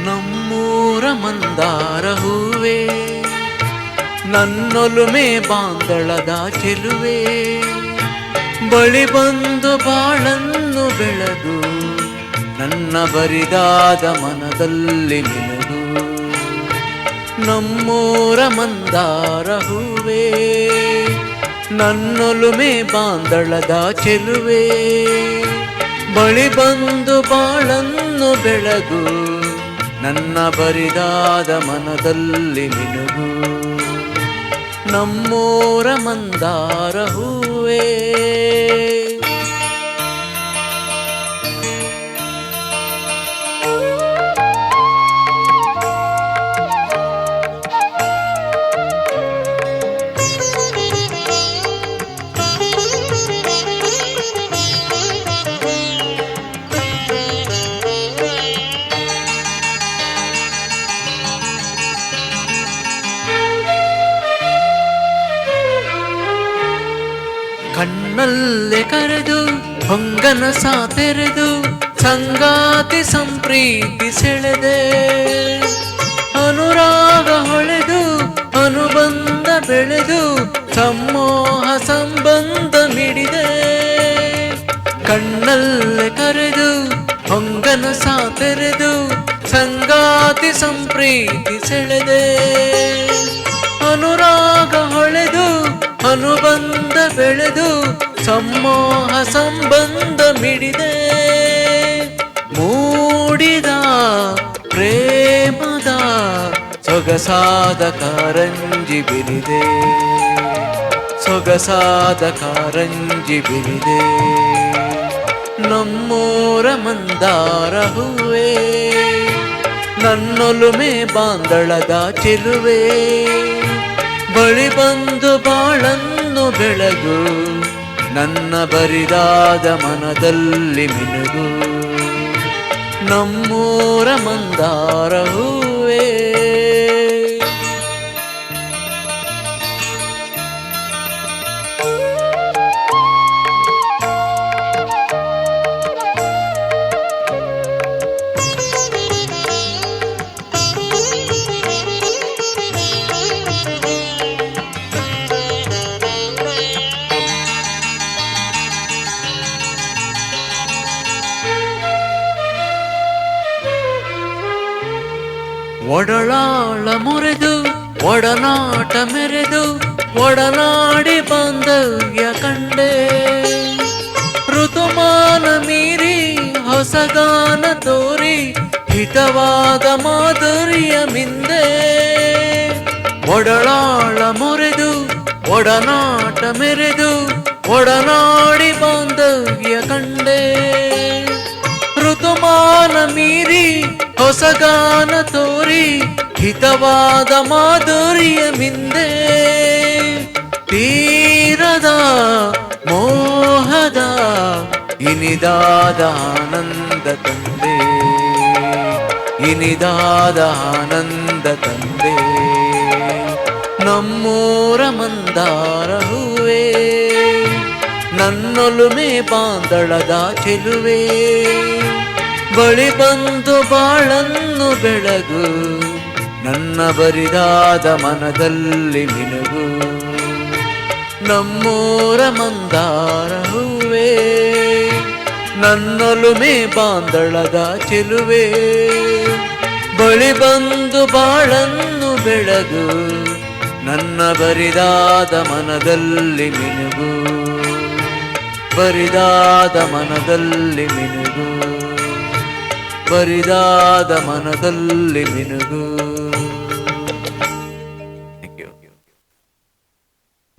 ನಮ್ಮೂರ ಮಂದಾರ ಹೂವೇ, ನನ್ನೊಲುಮೆ ಬಾಂದಳದ ಚೆಲುವೆ, ಬಳಿ ಬಂದು ಬಾಳನ್ನು ಬೆಳೆದು ನನ್ನ ಬರಿದಾದ ಮನದಲ್ಲಿ ಮಿನುಗು. ನಮ್ಮೂರ ಮಂದಾರ ಹೂವೇ, ನನ್ನೊಲುಮೆ ಬಾಂದಳದ ಚೆಲುವೆ, ಬಳಿ ಬಂದು ಬಾಳನ್ನು ಬೆಳಗು ನನ್ನ ಬರಿದಾದ ಮನದಲ್ಲಿ ಮಿನುಗು. ನಮ್ಮೂರ ಮಂದಾರ ಹೂವೇ. ಕಣ್ಣಲ್ಲೇ ಕರೆದು ಹೊಂಗನ ಸಾತೆರೆದು ಸಂಗಾತಿ ಸಂಪ್ರೀತಿ ಸೆಳೆದೆ, ಅನುರಾಗ ಹೊಳೆದು ಅನುಬಂಧ ಬೆಳೆದು ಸಮೋಹ ಸಂಬಂಧ ಮಿಡಿದೆ. ಕಣ್ಣಲ್ಲೇ ಕರೆದು ಹೊಂಗನ ಸಾತೆರೆದು ಸಂಗಾತಿ ಸಂಪ್ರೀತಿ ಸೆಳೆದೆ, ಅನುರಾಗ ಹೊಳೆದು ಅನುಬಂಧ ಬೆಳೆದು ಸಮೋಹ ಸಂಬಂಧ ಮಿಡಿದೆ. ಮೂಡಿದ ಪ್ರೇಮದ ಸೊಗಸಾದ ಕಾರಂಜಿ ಬಿರಿದೆ, ಸೊಗಸಾದ ಕಾರಂಜಿ ಬಿರಿದೆ. ನಮ್ಮೂರ ಮಂದಾರ ಹೂವೇ, ನನ್ನೊಲುಮೆ ಬಾಂದಳದ ಚೆಲುವೆ, ಬಳಿ ಬಂದು ಬಾಳನ್ನು ಬೆಳಗು ನನ್ನ ಬರಿದಾದ ಮನದಲ್ಲಿ ಮಿನುಗು. ನಮ್ಮೂರ ಮಂದಾರ ಹೂವೇ. ಒಡಲಾಳ ಮುರಿದು ಒಡನಾಟ ಮೆರೆದು ಒಡನಾಡಿ ಬಾಂಧವ್ಯ ಕಂಡೆ, ಋತುಮಾನ ಮೀರಿ ಹೊಸಗಾನ ತೋರಿ ಹಿತವಾದ ಮಾಧುರ್ಯ ಮಿಂದೆ. ಒಡಲಾಳ ಮುರಿದು ಒಡನಾಟ ಮೆರೆದು ಒಡನಾಡಿ ಬಾಂಧವ್ಯ ಕಂಡೆ, ಋತುಮಾನ ಮೀರಿ ಹೊಸಗಾನ ತೋರಿ ಹಿತವಾದ ಮಾಧುರ್ಯ ಮಿಂದೆ. ತೀರದ ಮೋಹದ ಇನಿದಾದ ಆನಂದ ತಂದೆ, ಇನಿದಾದ ಆನಂದ ತಂದೆ. ನಮ್ಮೂರ ಮಂದಾರ ಹೂವೇ, ನನ್ನೊಲುಮೆ ಬಾಂದಳದ ಚೆಲುವೆ, ಬಳಿ ಬಂದು ಬಾಳನ್ನು ಬೆಳಗು ನನ್ನ ಬರಿದಾದ ಮನದಲ್ಲಿ ಮಿನುಗು. ನಮ್ಮೂರ ಮಂದಾರ ಹೂವೇ, ನನ್ನೊಲುಮೆ ಬಾಂದಳದ ಚೆಲುವೆ, ಬಳಿ ಬಂದು ಬಾಳನ್ನು ಬೆಳಗು ನನ್ನ ಬರಿದಾದ ಮನದಲ್ಲಿ ಮಿನುಗು. ಬರಿದಾದ ಮನದಲ್ಲಿ ಮಿನುಗು, ಬರಿದಾದ ಮನದಲ್ಲಿ ಮಿನುಗು.